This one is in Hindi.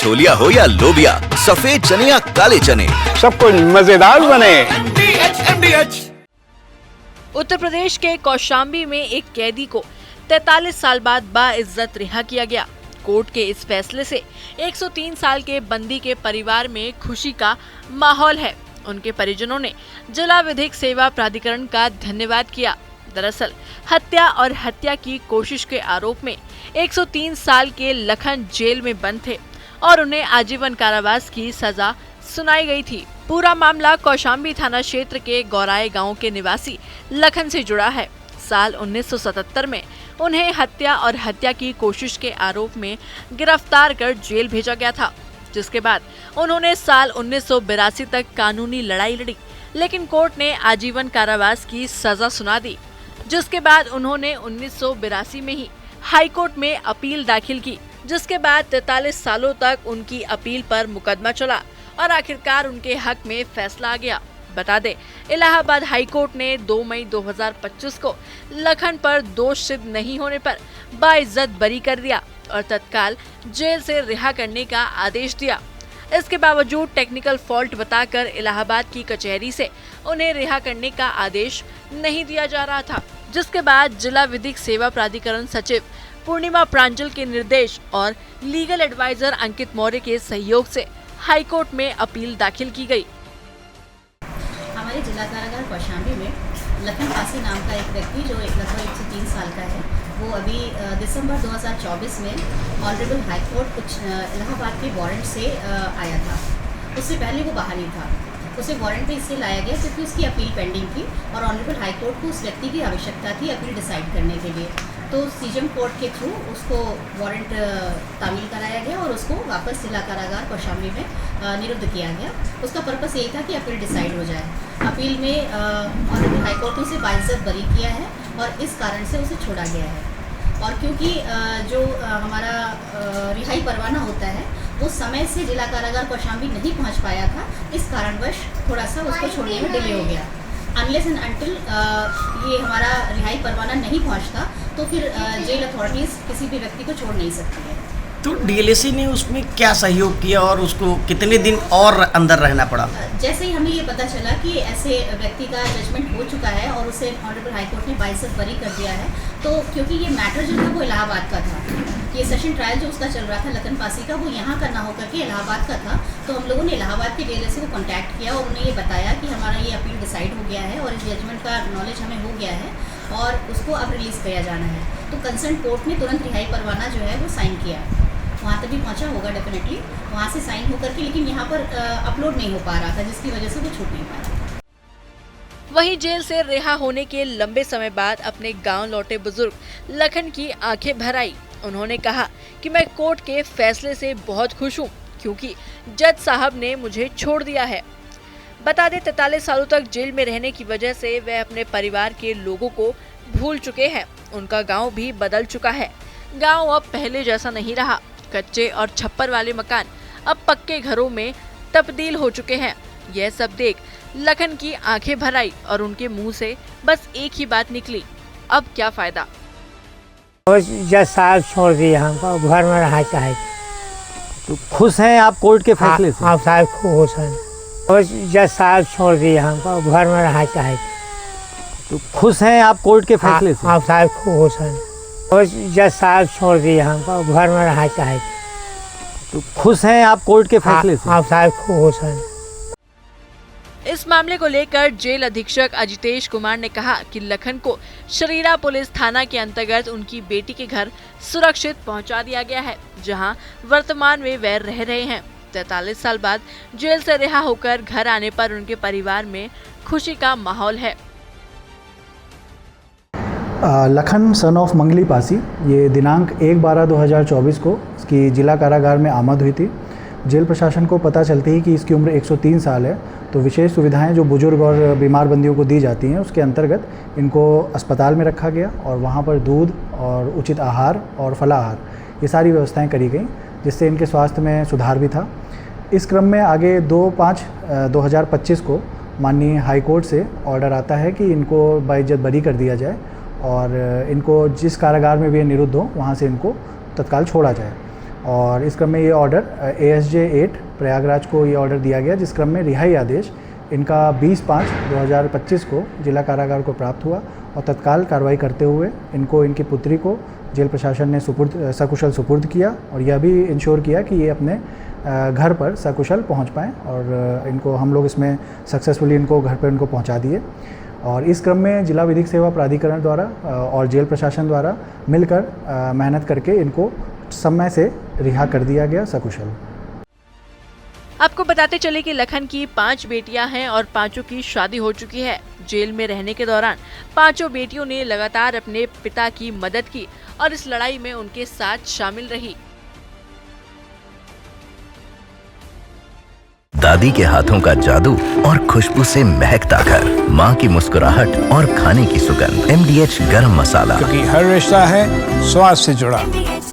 छोलिया हो या लोबिया, सफेद चने या काले चने, सब कुछ मजेदार बने। उत्तर प्रदेश के कौशाम्बी में एक कैदी को 43 साल बाद बाइज्जत रिहा किया गया। कोर्ट के इस फैसले से 103 साल के बंदी के परिवार में खुशी का माहौल है। उनके परिजनों ने जिला विधिक सेवा प्राधिकरण का धन्यवाद किया। दरअसल हत्या और हत्या की कोशिश के आरोप में 103 साल के लखन जेल में बंद थे और उन्हें आजीवन कारावास की सजा सुनाई गई थी। पूरा मामला कौशाम्बी थाना क्षेत्र के गौराए गांव के निवासी लखन से जुड़ा है। साल 1977 में उन्हें हत्या और हत्या की कोशिश के आरोप में गिरफ्तार कर जेल भेजा गया था, जिसके बाद उन्होंने साल 1982 तक कानूनी लड़ाई लड़ी, लेकिन कोर्ट ने आजीवन कारावास की सजा सुना दी। जिसके बाद उन्होंने 1982 में ही हाई कोर्ट में अपील दाखिल की, जिसके बाद 43 सालों तक उनकी अपील पर मुकदमा चला और आखिरकार उनके हक में फैसला आ गया। बता दें, इलाहाबाद हाई कोर्ट ने 2 मई 2025 को लखन पर दोष सिद्ध नहीं होने पर बाइज्जत बरी कर दिया और तत्काल जेल से रिहा करने का आदेश दिया। इसके बावजूद टेक्निकल फॉल्ट बताकर इलाहाबाद की कचहरी से उन्हें रिहा करने का आदेश नहीं दिया जा रहा था, जिसके बाद जिला विधिक सेवा प्राधिकरण सचिव पूर्णिमा प्रांजल के निर्देश और लीगल एडवाइजर अंकित मौर्य के सहयोग से हाई कोर्ट में अपील दाखिल की गई। हमारे जिला कारागार कौशाम्बी में लखन पासी नाम का एक व्यक्ति जो लगभग 103 साल का है, वो अभी दिसंबर 2024 में ऑनरेबल हाई कोर्ट कुछ इलाहाबाद के वारंट से आया था। उससे पहले वो बाहर ही था। उसे वारंट पे इससे लाया गया क्योंकि उसकी अपील पेंडिंग थी और ऑनरेबल हाई कोर्ट को उस व्यक्ति की आवश्यकता थी अपील डिसाइड करने के लिए। तो सीजन कोर्ट के थ्रू उसको वारंट तामील कराया गया और उसको वापस जिला कारागार कौशाम्बी में निरुद्ध किया गया। उसका पर्पस यही था कि अपील डिसाइड हो जाए। अपील में ऑनरेबल हाई कोर्ट ने उसे बाइज्जत बरी किया है और इस कारण से उसे छोड़ा गया है। और क्योंकि जो हमारा रिहाई परवाना होता है वो समय से जिला कारागार कौशाम्बी नहीं पहुंच पाया था, इस कारणवश थोड़ा सा उसको छोड़ने में डिले हो गया। अनलेस एंड अनटिल ये हमारा रिहाई परवाना नहीं पहुंचता तो फिर जेल अथॉरिटीज़ किसी भी व्यक्ति को छोड़ नहीं सकती है। तो डीएलएसी ने उसमें क्या सहयोग किया और उसको कितने दिन और अंदर रहना पड़ा? जैसे ही हमें ये पता चला कि ऐसे व्यक्ति का जजमेंट हो चुका है और उसे ऑनरेबल हाई कोर्ट ने बाइज्जत बरी कर दिया है, तो क्योंकि ये मैटर जो था वो इलाहाबाद का था, ये सेशन ट्रायल जो उसका चल रहा था लखन पासी का, वो यहाँ का ना होकर के इलाहाबाद का था। तो हम लोगों ने इलाहाबाद के डीएलएसी को कॉन्टैक्ट किया और उन्हें ये बताया कि हमारा ये अपील डिसाइड हो गया है और इस जजमेंट का नॉलेज हमें हो गया है और उसको अब रिलीज़ किया जाना है। तो कंसर्न कोर्ट ने तुरंत रिहाई परवाना जो है वो साइन किया। वहाँ तक भी पहुँचा होगा डेफिनेटली, वहाँ से साइन होकर के, लेकिन यहाँ पर अपलोड नहीं हो पा रहा था, जिसकी वजह से वो छूट नहीं पाया। वहीं जेल से रिहा होने के लंबे समय बाद अपने गांव लौटे बुजुर्ग लखन की आंखें भर आई। उन्होंने कहा कि मैं कोर्ट के फैसले से बहुत खुश हूँ क्योंकि जज साहब ने मुझे छोड़ दिया है। बता दें, 43 सालों तक जेल में रहने की वजह से वे अपने परिवार के लोगों को भूल चुके हैं। उनका गांव भी बदल चुका है। गांव अब पहले जैसा नहीं रहा। कच्चे और छप्पर वाले मकान अब पक्के घरों में तब्दील हो चुके हैं। यह सब देख लखन की आंखें भर आई और उनके मुंह से बस एक ही बात निकली, अब क्या फायदा। जज साहब छोड़ दिए हमको, घर में रहा चाहे। तो खुश हैं आप कोर्ट के फैसले से? हाँ साहब खुश हैं। जज साहब छोड़ दिए हमको, घर में रहा चाहे। तो खुश हैं आप कोर्ट के फैसले से? हाँ साहब खुश हैं। जज साहब छोड़ दिए हमको, घर में रहा चाहे। तो खुश हैं आप कोर्ट के फैसले से? हाँ साहब खुश हैं। इस मामले को लेकर जेल अधीक्षक अजितेश कुमार ने कहा कि लखन को शरीरा पुलिस थाना के अंतर्गत उनकी बेटी के घर सुरक्षित पहुंचा दिया गया है, जहां वर्तमान में वे रह रहे हैं। 43 साल बाद जेल से रिहा होकर घर आने पर उनके परिवार में खुशी का माहौल है। लखन सन ऑफ मंगली पासी, ये दिनांक 1/12/2024 को इसकी जिला कारागार में आमद हुई थी। जेल प्रशासन को पता चलते ही कि इसकी उम्र 103 साल है, तो विशेष सुविधाएं जो बुजुर्ग और बीमार बंदियों को दी जाती हैं उसके अंतर्गत इनको अस्पताल में रखा गया और वहाँ पर दूध और उचित आहार और फलाहार ये सारी व्यवस्थाएं करी गई, जिससे इनके स्वास्थ्य में सुधार भी था। इस क्रम में आगे 2/5/2025 को माननीय हाई कोर्ट से ऑर्डर आता है कि इनको बाइज्जत बरी कर दिया जाए और इनको जिस कारागार में भी निरुद्ध हो वहाँ से इनको तत्काल छोड़ा जाए। और इस क्रम में ये ऑर्डर ASJ 8 प्रयागराज को ये ऑर्डर दिया गया, जिस क्रम में रिहाई आदेश इनका 20/5/2025 को जिला कारागार को प्राप्त हुआ और तत्काल कार्रवाई करते हुए इनको इनकी पुत्री को जेल प्रशासन ने सकुशल सुपुर्द किया और यह भी इंश्योर किया कि ये अपने घर पर सकुशल पहुंच पाएँ और इनको हम लोग इसमें सक्सेसफुली इनको घर पर इनको पहुंचा दिए। और इस क्रम में जिला विधिक सेवा प्राधिकरण द्वारा और जेल प्रशासन द्वारा मिलकर मेहनत करके इनको समय से रिहा कर दिया गया सकुशल। आपको बताते चले कि लखन की 5 बेटियां हैं और 5 की शादी हो चुकी है। जेल में रहने के दौरान 5 बेटियों ने लगातार अपने पिता की मदद की और इस लड़ाई में उनके साथ शामिल रही। दादी के हाथों का जादू और खुशबू से महकता घर, माँ की मुस्कुराहट और खाने की सुगंध, MDH गरम मसाला, क्योंकि हर रिश्ता है स्वाद से जुड़ा।